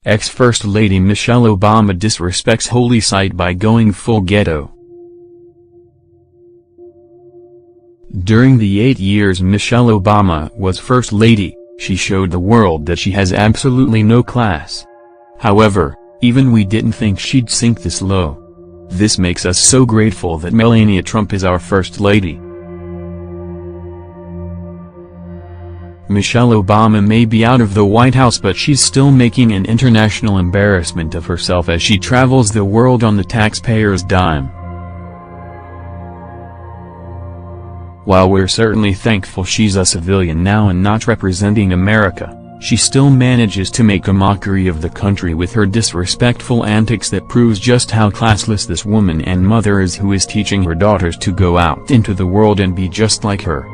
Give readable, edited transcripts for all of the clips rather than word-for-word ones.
Ex-First Lady Michelle Obama disrespects holy site by going full ghetto. During the 8 years Michelle Obama was First Lady, she showed the world that she has absolutely no class. However, even we didn't think she'd sink this low. This makes us so grateful that Melania Trump is our First Lady. Michelle Obama may be out of the White House, but she's still making an international embarrassment of herself as she travels the world on the taxpayers' dime. While we're certainly thankful she's a civilian now and not representing America, she still manages to make a mockery of the country with her disrespectful antics that proves just how classless this woman and mother is, who is teaching her daughters to go out into the world and be just like her.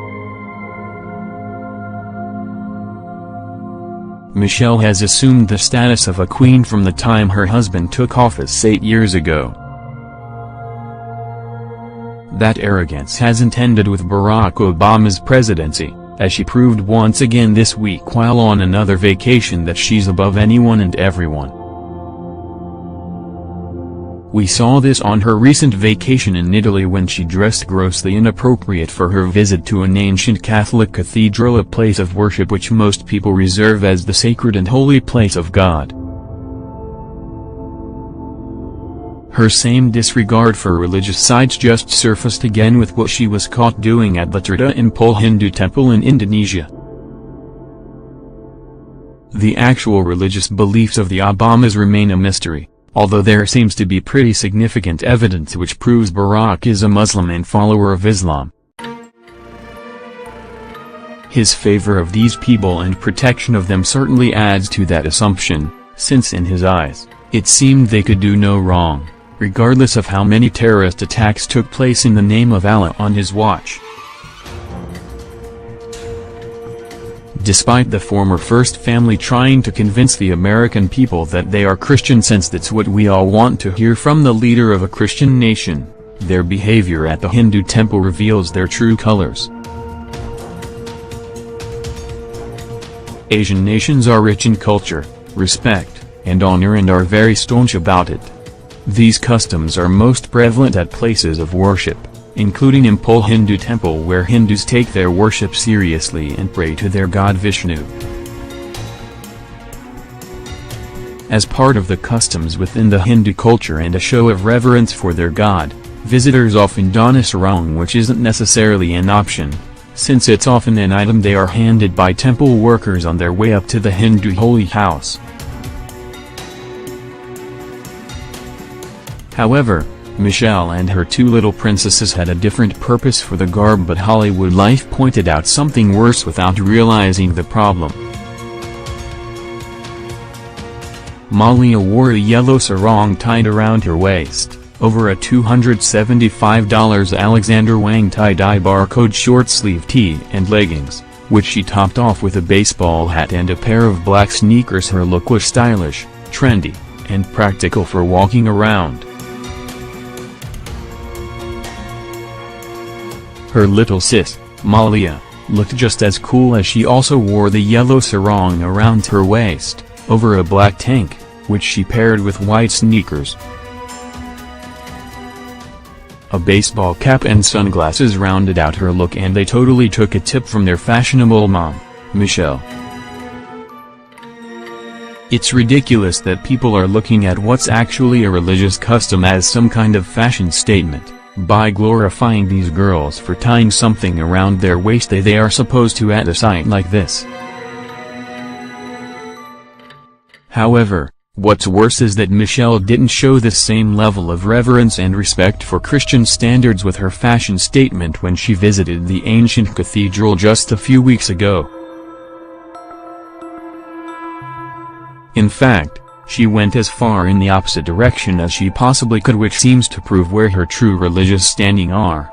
Michelle has assumed the status of a queen from the time her husband took office 8 years ago. That arrogance hasn't ended with Barack Obama's presidency, as she proved once again this week while on another vacation that she's above anyone and everyone. We saw this on her recent vacation in Italy when she dressed grossly inappropriate for her visit to an ancient Catholic cathedral, a place of worship which most people reserve as the sacred and holy place of God. Her same disregard for religious sites just surfaced again with what she was caught doing at the GHETTO Impul Hindu temple in Indonesia. The actual religious beliefs of the Obamas remain a mystery, although there seems to be pretty significant evidence which proves Barack is a Muslim and follower of Islam. His favor of these people and protection of them certainly adds to that assumption, since in his eyes, it seemed they could do no wrong, regardless of how many terrorist attacks took place in the name of Allah on his watch. Despite the former First family trying to convince the American people that they are Christian, since that's what we all want to hear from the leader of a Christian nation, their behavior at the Hindu temple reveals their true colors. Asian nations are rich in culture, respect, and honor and are very staunch about it. These customs are most prevalent at places of worship, including Impul Hindu temple, where Hindus take their worship seriously and pray to their god Vishnu. As part of the customs within the Hindu culture and a show of reverence for their god, visitors often don a sarong, which isn't necessarily an option, since it's often an item they are handed by temple workers on their way up to the Hindu holy house. However, Michelle and her two little princesses had a different purpose for the garb, but Hollywood Life pointed out something worse without realizing the problem. Malia wore a yellow sarong tied around her waist, over a $275 Alexander Wang tie-dye barcode short-sleeve tee and leggings, which she topped off with a baseball hat and a pair of black sneakers. Her look was stylish, trendy, and practical for walking around. Her little sis, Malia, looked just as cool, as she also wore the yellow sarong around her waist, over a black tank, which she paired with white sneakers. A baseball cap and sunglasses rounded out her look, and they totally took a tip from their fashionable mom, Michelle. It's ridiculous that people are looking at what's actually a religious custom as some kind of fashion statement, by glorifying these girls for tying something around their waist they are supposed to at a site like this. However, what's worse is that Michelle didn't show this same level of reverence and respect for Christian standards with her fashion statement when she visited the ancient cathedral just a few weeks ago. In fact, she went as far in the opposite direction as she possibly could, which seems to prove where her true religious standing are.